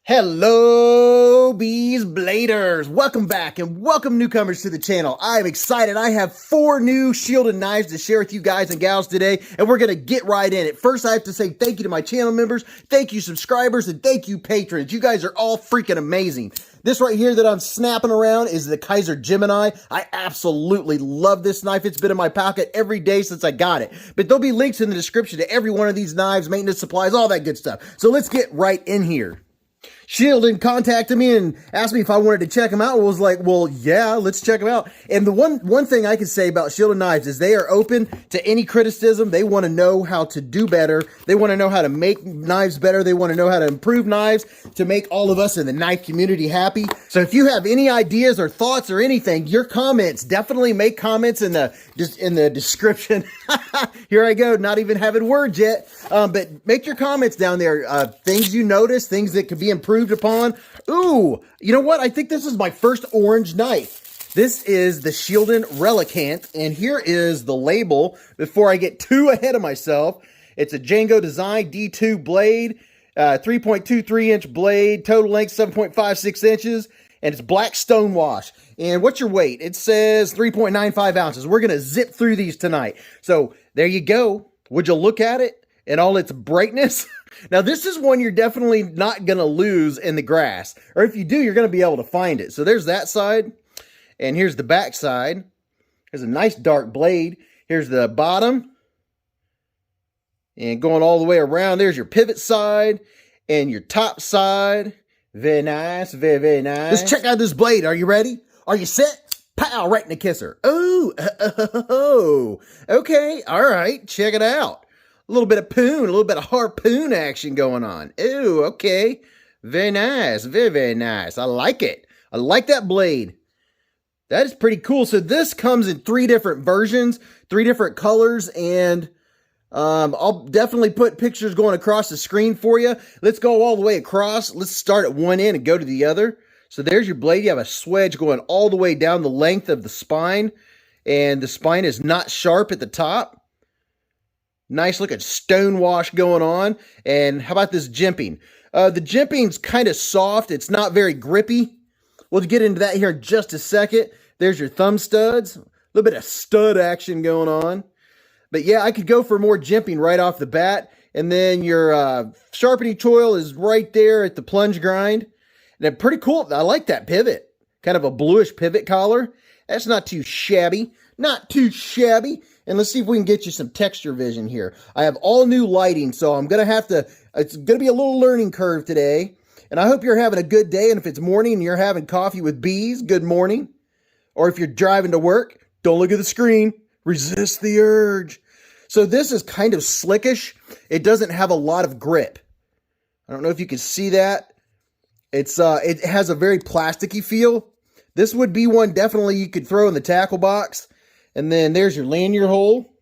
Hello, Beez Bladers! Welcome back and welcome newcomers to the channel. I'm excited. I have 4 new Shieldon knives to share with you guys and gals today, and we're going to get right in it. First, I have to say thank you to my channel members, thank you subscribers, and thank you patrons. You guys are all freaking amazing. This right here that I'm snapping around is the KIZER Gemini. I absolutely love this knife. It's been in my pocket every day since I got it. But there'll be links in the description to every one of these knives, maintenance supplies, all that good stuff. So let's get right in here. Shieldon contacted me and asked me if I wanted to check them out. I was like, well, yeah, let's check them out. And the one thing I can say about Shieldon knives is they are open to any criticism. They want to know how to do better. They want to know how to make knives better. They want to know how to improve knives to make all of us in the knife community happy. So if you have any ideas or thoughts or anything, your comments, definitely make comments in the description. Here I go, not even having words yet. But make your comments down there. Things you notice, things that could be improved upon. Ooh, you know what? I think this is my first orange knife. This is the Shieldon Relicanth, and here is the label before I get too ahead of myself. It's a Django design D2 blade, 3.23 inch blade, total length 7.56 inches, and it's black stonewash. And what's your weight? It says 3.95 ounces. We're going to zip through these tonight. So there you go. Would you look at it in all its brightness? Now, this is one you're definitely not going to lose in the grass. Or if you do, you're going to be able to find it. So there's that side. And here's the back side. There's a nice dark blade. Here's the bottom. And going all the way around, there's your pivot side and your top side. Very nice. Very, very nice. Let's check out this blade. Are you ready? Are you set? Pow, right in the kisser. Oh, okay. All right. Check it out. A little bit of poon, a little bit of harpoon action going on. Ooh, okay. Very nice. Very, very nice. I like it. I like that blade. That is pretty cool. So this comes in 3 different versions, 3 different colors, and I'll definitely put pictures going across the screen for you. Let's go all the way across. Let's start at one end and go to the other. So there's your blade. You have a swedge going all the way down the length of the spine, and the spine is not sharp at the top. Nice looking stonewash going on. And how about this jimping? The jimping's kind of soft. It's not very grippy. We'll get into that here in just a second. There's your thumb studs. A little bit of stud action going on. But yeah, I could go for more jimping right off the bat. And then your sharpening choil is right there at the plunge grind. And pretty cool. I like that pivot. Kind of a bluish pivot collar. That's not too shabby. Not too shabby. And let's see if we can get you some texture vision here. I have all new lighting, so I'm going to have to, it's going to be a little learning curve today. And I hope you're having a good day. And if it's morning and you're having coffee with bees, good morning. Or if you're driving to work, don't look at the screen. Resist the urge. So this is kind of slickish. It doesn't have a lot of grip. I don't know if you can see that. It's it has a very plasticky feel. This would be one definitely you could throw in the tackle box. And then there's your lanyard hole.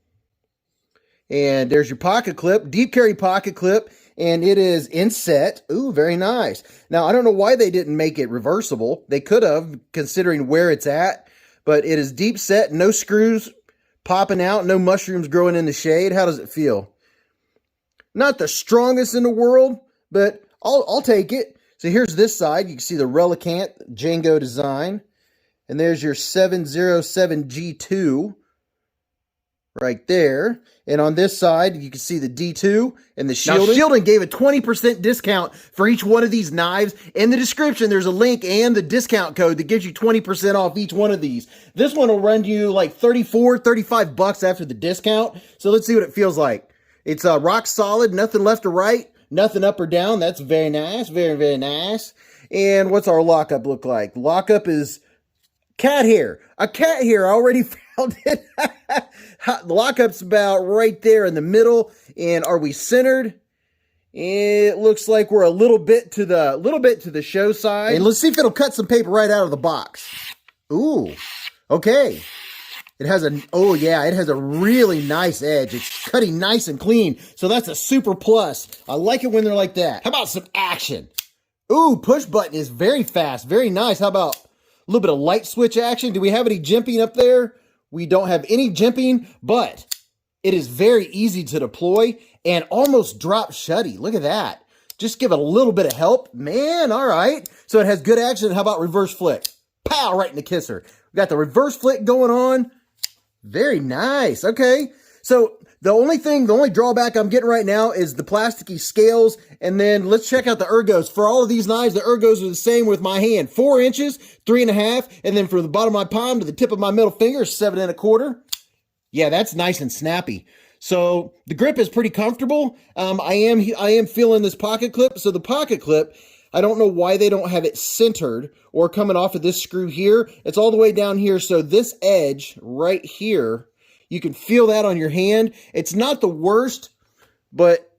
And there's your pocket clip, deep carry pocket clip. And it is inset. Ooh, very nice. Now, I don't know why they didn't make it reversible. They could have, considering where it's at. But it is deep set, no screws popping out, no mushrooms growing in the shade. How does it feel? Not the strongest in the world, but I'll take it. So here's this side. You can see the Relicanth Django design. And there's your 707G2 right there. And on this side, you can see the D2 and the Shieldon. Now, Shieldon gave a 20% discount for each one of these knives. In the description, there's a link and the discount code that gives you 20% off each one of these. This one will run you like 34, 35 bucks after the discount. So let's see what it feels like. It's rock solid, nothing left or right, nothing up or down. That's very nice, very, very nice. And what's our lockup look like? Lockup is cat hair. A cat hair. I already found it. The lockup's about right there in the middle. And are we centered? It looks like we're a little bit to the show side. And let's see if it'll cut some paper right out of the box. Ooh. Okay. It has a, oh yeah, it has a really nice edge. It's cutting nice and clean. So that's a super plus. I like it when they're like that. How about some action? Ooh, push button is very fast. Very nice. How about a little bit of light switch action? Do we have any jimping up there? We don't have any jimping, but it is very easy to deploy and almost drop shutty. Look at that. just give it a little bit of help. Man, all right. So it has good action. How about reverse flick? Pow, right in the kisser. We got the reverse flick going on. Very nice. Okay. So the only drawback I'm getting right now is the plasticky scales. And then let's check out the ergos. For all of these knives, the ergos are the same with my hand. 4 inches, 3.5. And then from the bottom of my palm to the tip of my middle finger, 7.25. Yeah, that's nice and snappy. So the grip is pretty comfortable. I am feeling this pocket clip. So the pocket clip, I don't know why they don't have it centered or coming off of this screw here. It's all the way down here. So this edge right here, you can feel that on your hand. It's not the worst, but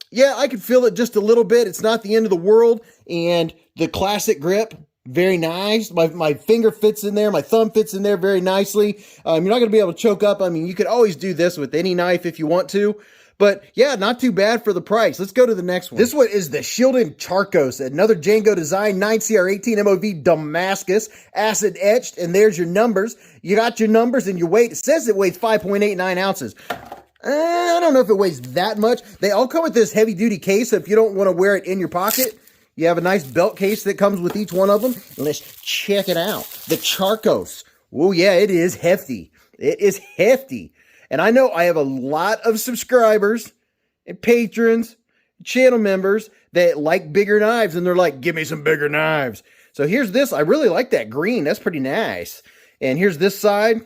yeah, I can feel it just a little bit. It's not the end of the world. And the classic grip, very nice. My finger fits in there. My thumb fits in there very nicely. You're not going to be able to choke up. I mean, you could always do this with any knife if you want to. But yeah, not too bad for the price. Let's go to the next one. This one is the Shieldon Charkos, another Django design, 9CR18 MOV Damascus, acid etched, and there's your numbers. You got your numbers and your weight. It says it weighs 5.89 ounces. I don't know if it weighs that much. They all come with this heavy duty case, so if you don't want to wear it in your pocket, you have a nice belt case that comes with each one of them. Let's check it out. The Charkos. Oh yeah, it is hefty. It is hefty. And I know I have a lot of subscribers and patrons, channel members that like bigger knives, and they're like, give me some bigger knives. So here's this. I really like that green. That's pretty nice. And here's this side.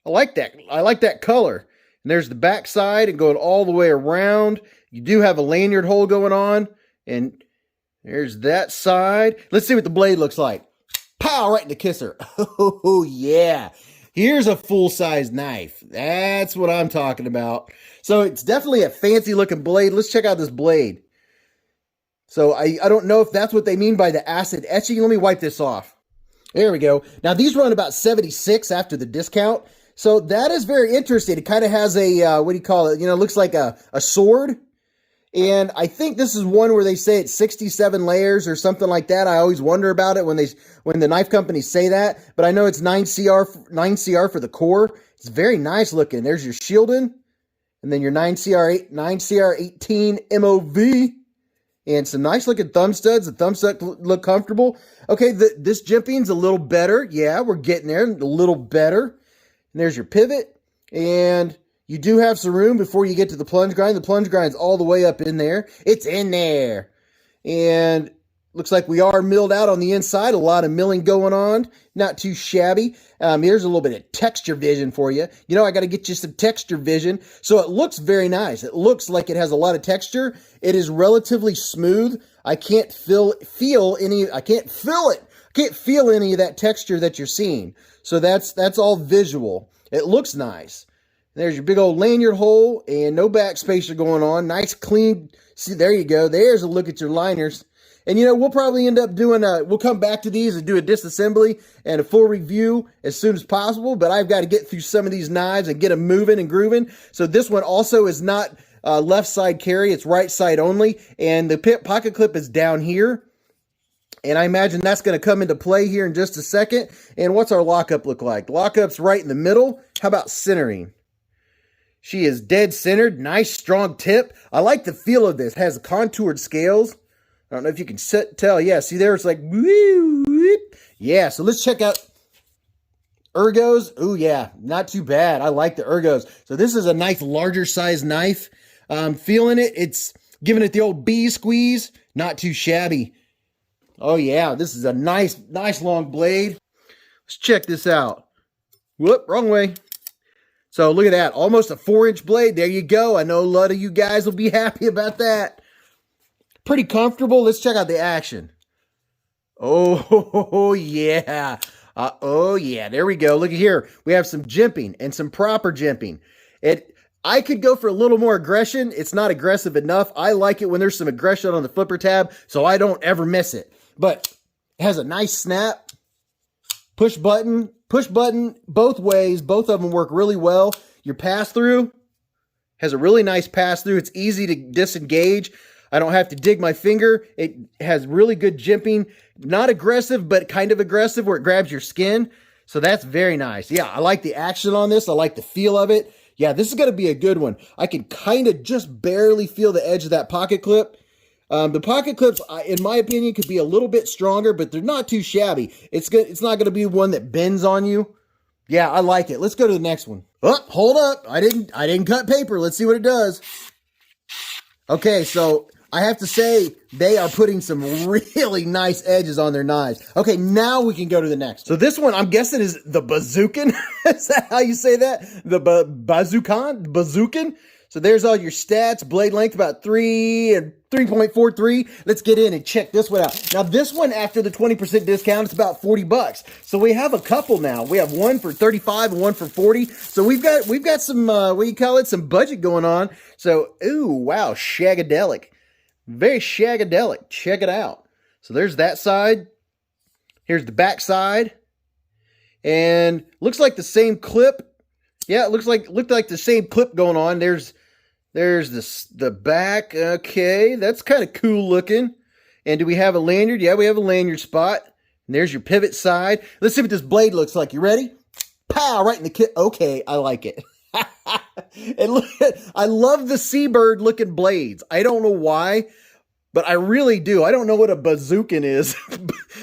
I like that. I like that color. And there's the back side and going all the way around. You do have a lanyard hole going on. And there's that side. Let's see what the blade looks like. Pow, right in the kisser. Oh, yeah. Here's a full-size knife. That's what I'm talking about. So it's definitely a fancy-looking blade. Let's check out this blade. So I don't know if that's what they mean by the acid etching. Let me wipe this off. There we go. Now, these run about $76 after the discount. So that is very interesting. It kind of has a, what do you call it? You know, it looks like a sword. And I think this is one where they say it's 67 layers or something like that. I always wonder about it when the knife companies say that. But I know it's 9CR for the core. It's very nice looking. There's your Shieldon. And then your 9CR18 MOV. And some nice looking thumb studs. The thumb studs look comfortable. Okay, this jimping's a little better. Yeah, we're getting there. A little better. And there's your pivot. And you do have some room before you get to the plunge grind. The plunge grind's all the way up in there. It's in there. And looks like we are milled out on the inside. A lot of milling going on. Not too shabby. Here's a little bit of texture vision for you. You know, I got to get you some texture vision. So it looks very nice. It looks like it has a lot of texture. It is relatively smooth. I can't feel any of that texture that you're seeing. So that's all visual. It looks nice. There's your big old lanyard hole and no backspacer going on. Nice, clean. See, there you go. There's a look at your liners. And, you know, we'll probably end up doing we'll come back to these and do a disassembly and a full review as soon as possible. But I've got to get through some of these knives and get them moving and grooving. So this one also is not left side carry. It's right side only. And the pocket clip is down here. And I imagine that's going to come into play here in just a second. And what's our lockup look like? The lockup's right in the middle. How about centering? She is dead centered. Nice, strong tip. I like the feel of this. It has contoured scales. I don't know if you can tell. Yeah, see there? It's like, whoop, whoop. Yeah, so let's check out ergos. Oh, yeah, not too bad. I like the ergos. So this is a nice, larger size knife. Feeling it. It's giving it the old bee squeeze. Not too shabby. Oh, yeah, this is a nice long blade. Let's check this out. Whoop, wrong way. So look at that, almost a 4-inch blade. There you go. I know a lot of you guys will be happy about that. Pretty comfortable. Let's check out the action. Oh, yeah. Oh, yeah. There we go. Look at here. We have some jimping and some proper jimping. I could go for a little more aggression. It's not aggressive enough. I like it when there's some aggression on the flipper tab, so I don't ever miss it. But it has a nice snap. Push button both ways. Both of them work really well. Your pass-through has a really nice pass-through. It's easy to disengage. I don't have to dig my finger. It has really good jimping. Not aggressive, but kind of aggressive where it grabs your skin. So that's very nice. Yeah, I like the action on this. I like the feel of it. Yeah, this is going to be a good one. I can kind of just barely feel the edge of that pocket clip. The pocket clips, in my opinion, could be a little bit stronger, but they're not too shabby. It's not going to be one that bends on you. Yeah, I like it. Let's go to the next one. Oh, hold up. I didn't cut paper. Let's see what it does. Okay, so I have to say they are putting some really nice edges on their knives. Okay, now we can go to the next. So this one, I'm guessing, is the Bazoucan. Is that how you say that? The Bazoucan? Bazoucan? So there's all your stats. Blade length about 3 and 3.43. Let's get in and check this one out. Now this one, after the 20% discount, it's about 40 bucks. So we have a couple now. We have one for 35 and one for 40. So we've got some, what do you call it? Some budget going on. So, ooh, wow, shagadelic. Very shagadelic. Check it out. So there's that side. Here's the back side. And looks like the same clip. Yeah, it looked like the same clip going on. There's the back. Okay, that's kind of cool looking. And do we have a lanyard? Yeah, we have a lanyard spot. And there's your pivot side. Let's see what this blade looks like. You ready? Pow! Right in the kit. Okay, I like it. And look, I love the seabird looking blades. I don't know why, but I really do. I don't know what a bazookan is,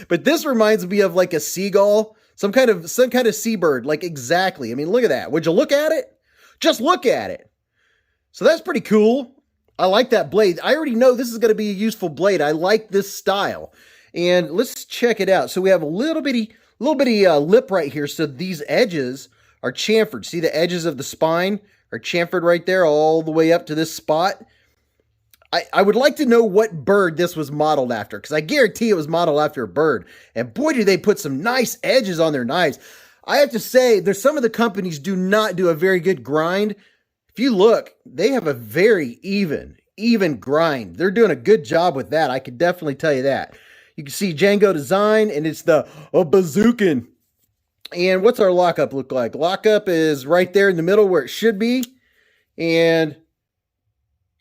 but this reminds me of like a seagull, some kind of seabird. Like exactly. I mean, look at that. Would you look at it? Just look at it. So that's pretty cool. I like that blade. I already know this is going to be a useful blade. I like this style. And let's check it out. So we have a little bitty lip right here. So these edges are chamfered. See the edges of the spine are chamfered right there all the way up to this spot. I would like to know what bird this was modeled after, because I guarantee it was modeled after a bird. And boy, do they put some nice edges on their knives. I have to say, there's some of the companies do not do a very good grind. If you look, they have a very even grind. They're doing a good job with that. I can definitely tell you that. You can see Django design, and it's the Bazoucan. And what's our lockup look like? Lockup is right there in the middle where it should be. And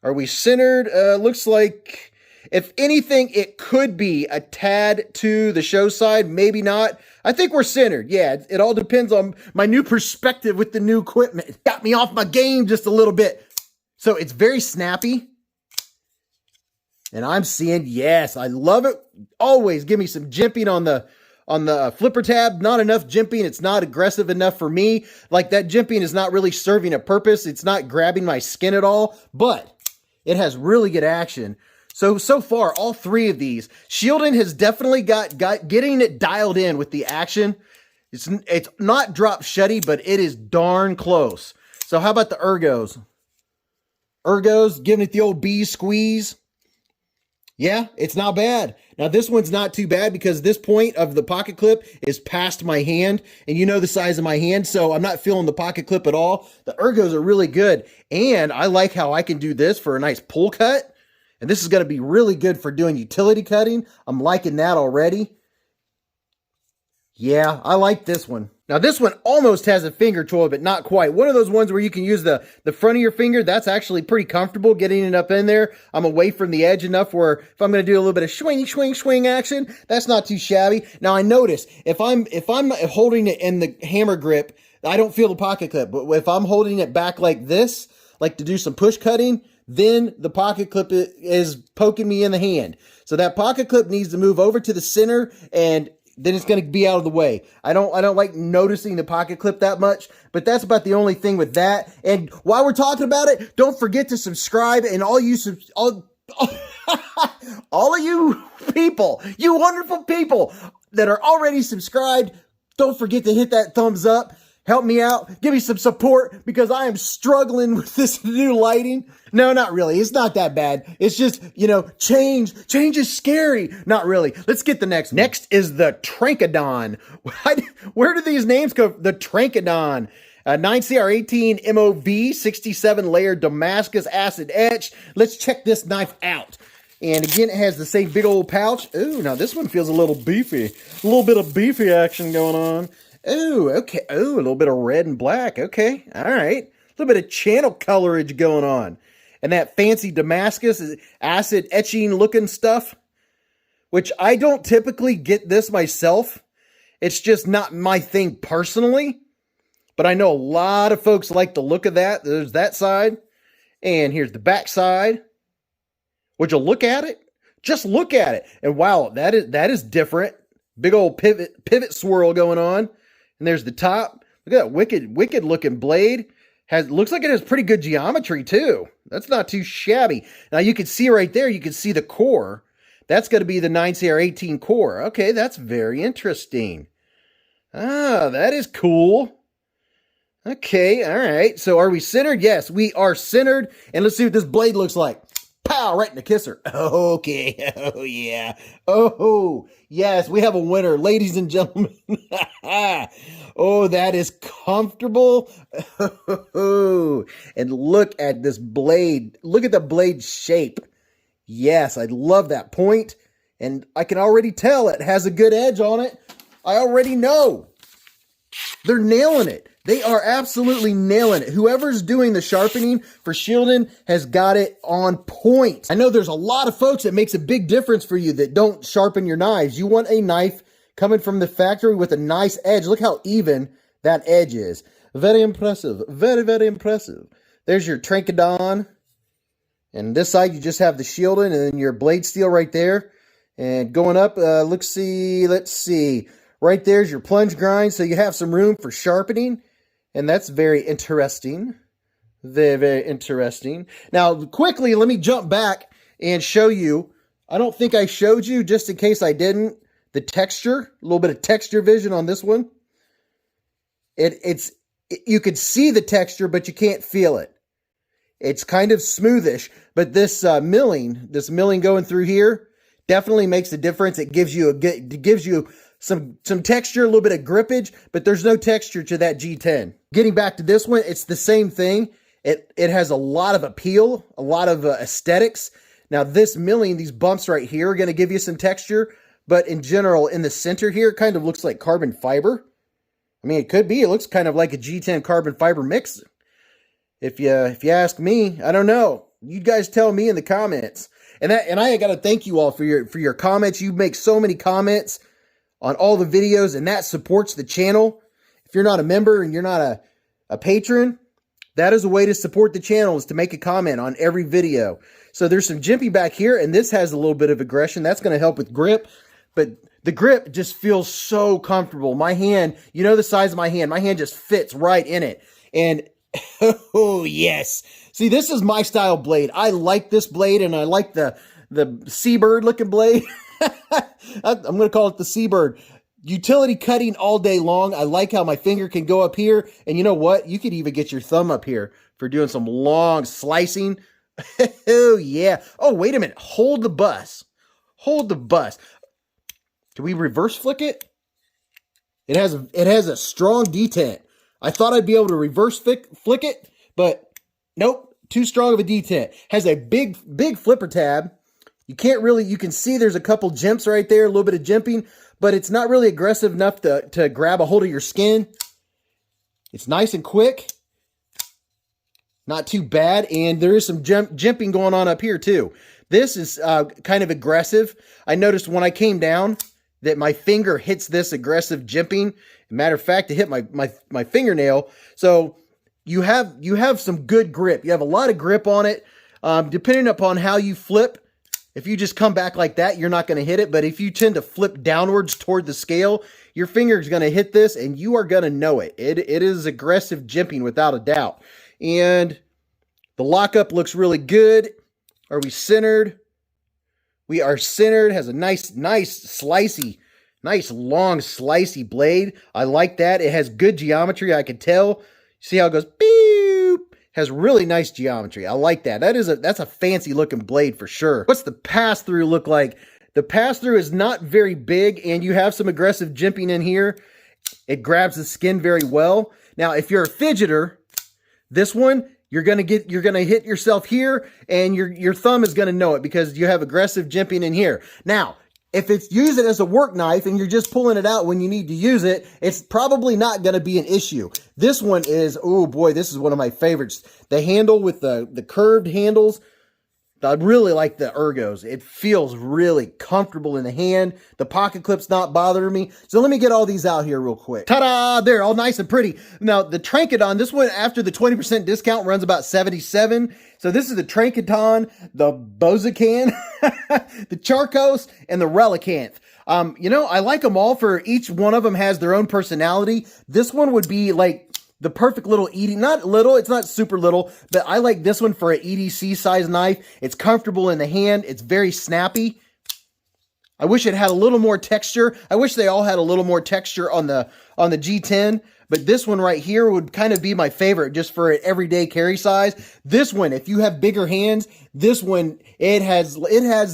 are we centered? Looks like, if anything, it could be a tad to the show side. Maybe not. I think we're centered. Yeah, it all depends on my new perspective with the new equipment. It got me off my game just a little bit. So it's very snappy. And I'm seeing, yes, I love it. Always give me some jimping on the flipper tab. Not enough jimping. It's not aggressive enough for me. Like that jimping is not really serving a purpose. It's not grabbing my skin at all, but it has really good action. So far, all three of these, Shieldon has definitely got getting it dialed in with the action. It's not drop shutty, but it is darn close. So how about the ergos? Ergos, giving it the old bees squeeze. Yeah, it's not bad. Now, this one's not too bad because this point of the pocket clip is past my hand, and you know the size of my hand, so I'm not feeling the pocket clip at all. The ergos are really good, and I like how I can do this for a nice pull cut, and this is going to be really good for doing utility cutting. I'm liking that already. Yeah, I like this one. Now, this one almost has a finger toy, but not quite. One of those ones where you can use the front of your finger. That's actually pretty comfortable getting it up in there. I'm away from the edge enough where if I'm going to do a little bit of swing action, that's not too shabby. Now, I notice if I'm holding it in the hammer grip, I don't feel the pocket clip. But if I'm holding it back like this, like to do some push cutting, then the pocket clip is poking me in the hand. So that pocket clip needs to move over to the center, and then it's going to be out of the way. I don't like noticing the pocket clip that much, but that's about the only thing with that. And while we're talking about it, don't forget to subscribe, and all of you people, you wonderful people that are already subscribed, don't forget to hit that thumbs up. Help me out. Give me some support because I am struggling with this new lighting. No, not really. It's not that bad. It's just, change. Change is scary. Not really. Let's get the next. Next is the Tranchodon. Where do these names go? The Tranchodon. 9CR18 MOV 67 layer Damascus acid etch. Let's check this knife out. And again, it has the same big old pouch. Ooh, now this one feels a little beefy. A little bit of beefy action going on. Oh, okay. Oh, a little bit of red and black. Okay. All right. A little bit of channel colorage going on. And that fancy Damascus acid etching looking stuff, which I don't typically get this myself. It's just not my thing personally. But I know a lot of folks like the look of that. There's that side. And here's the back side. Would you look at it? Just look at it. And wow, that is different. Big old pivot swirl going on. And there's the top. Look at that wicked looking blade. Looks like it has pretty good geometry too. That's not too shabby. Now you can see right there, you can see the core. That's going to be the 9CR18 core. Okay, that's very interesting. Ah, that is cool. Okay, all right. So are we centered? Yes, we are centered. And let's see what this blade looks like. Pow, right in the kisser. Okay, oh yeah. Oh, yes, we have a winner, ladies and gentlemen. Oh, that is comfortable. And look at this blade. Look at the blade shape. Yes, I love that point. And I can already tell it has a good edge on it. I already know. They're nailing it. They are absolutely nailing it. Whoever's doing the sharpening for Shieldon has got it on point. I know there's a lot of folks that makes a big difference for you that don't sharpen your knives. You want a knife coming from the factory with a nice edge. Look how even that edge is. Very impressive. Very, very impressive. There's your Tranchodon. And this side, you just have the Shieldon and then your blade steel right there. And going up, let's see. Right there's your plunge grind, so you have some room for sharpening. And that's very interesting. Very, very interesting. Now, quickly, let me jump back and show you. I don't think I showed you, just in case I didn't, the texture. A little bit of texture vision on this one. You can see the texture, but you can't feel it. It's kind of smoothish, but this milling going through here definitely makes a difference. It gives you some texture, a little bit of grippage, but there's no texture to that G10. Getting back to this one, it's the same thing. It has a lot of appeal, a lot of aesthetics. Now this milling, these bumps right here are going to give you some texture, but in general, in the center here, it kind of looks like carbon fiber. I mean, it could be. It looks kind of like a G10 carbon fiber mix. If you ask me, I don't know. You guys tell me in the comments. And I got to thank you all for your comments. You make so many comments on all the videos, and that supports the channel. If you're not a member and you're not a patron, that is a way to support the channel, is to make a comment on every video. So there's some jimping back here, and this has a little bit of aggression. That's going to help with grip, but the grip just feels so comfortable. My hand, you know the size of my hand just fits right in it. And oh, yes. See, this is my style blade. I like this blade, and I like the seabird looking blade. I'm going to call it the seabird. Utility cutting all day long. I like how my finger can go up here. And you know what? You could even get your thumb up here for doing some long slicing. Oh, yeah. Oh, wait a minute. Hold the bus. Hold the bus. Can we reverse flick it? It has a strong detent. I thought I'd be able to reverse flick it, but nope. Too strong of a detent. Has a big flipper tab. You can see there's a couple jimps right there, a little bit of jimping, but it's not really aggressive enough to grab a hold of your skin. It's nice and quick. Not too bad. And there is some jimping going on up here too. This is kind of aggressive. I noticed when I came down that my finger hits this aggressive jimping. Matter of fact, it hit my fingernail. So you have some good grip. You have a lot of grip on it. Depending upon how you flip, if you just come back like that, you're not going to hit it. But if you tend to flip downwards toward the scale, your finger is going to hit this and you are going to know it. It is aggressive jimping without a doubt. And the lockup looks really good. Are we centered? We are centered. Has a nice slicey, nice long slicey blade. I like that. It has good geometry. I can tell. See how it goes? Beep. Has really nice geometry. I like that. That's a fancy looking blade for sure. What's the pass-through look like? The pass-through is not very big, and you have some aggressive jimping in here. It grabs the skin very well. Now, if you're a fidgeter, this one, you're gonna hit yourself here, and your thumb is gonna know it because you have aggressive jimping in here. Now, if it's used as a work knife and you're just pulling it out when you need to use it, it's probably not going to be an issue. This one is, oh boy, this is one of my favorites. The handle with the curved handles. I really like the ergos. It feels really comfortable in the hand. The pocket clip's not bothering me. So let me get all these out here real quick. Ta-da! They're all nice and pretty. Now, the Tranchodon, this one, after the 20% discount, runs about $77. So this is the Tranchodon, the Bazoucan, the Charkos, and the Relicanth. You know, I like them all for each one of them has their own personality. This one would be like the perfect little not little, it's not super little, but I like this one for an EDC size knife. It's comfortable in the hand. It's very snappy. I wish it had a little more texture. I wish they all had a little more texture on the G10, but this one right here would kind of be my favorite just for an everyday carry size. This one, if you have bigger hands, this one, it has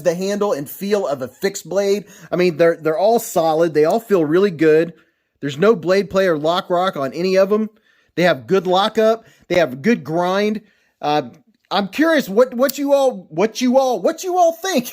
the handle and feel of a fixed blade. I mean, they're all solid. They all feel really good. There's no blade play or lock rock on any of them. They have good lockup. They have good grind. I'm curious what you all think.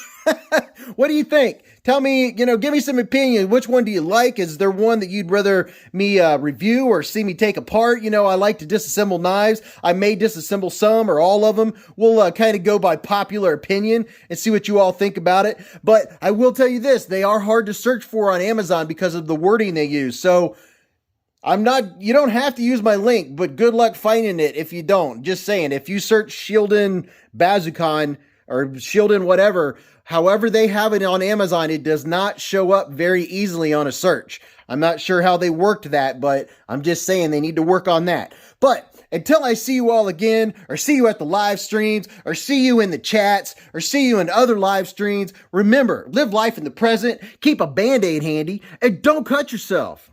What do you think? Tell me, you know, give me some opinion. Which one do you like? Is there one that you'd rather me review or see me take apart? You know, I like to disassemble knives. I may disassemble some or all of them. We'll kind of go by popular opinion and see what you all think about it. But I will tell you this, they are hard to search for on Amazon because of the wording they use. So you don't have to use my link, but good luck finding it if you don't. Just saying, if you search Shieldon Bazoucan or Shieldon whatever, however they have it on Amazon, it does not show up very easily on a search. I'm not sure how they worked that, but I'm just saying they need to work on that. But until I see you all again, or see you at the live streams, or see you in the chats, or see you in other live streams, remember, live life in the present, keep a Band-Aid handy, and don't cut yourself.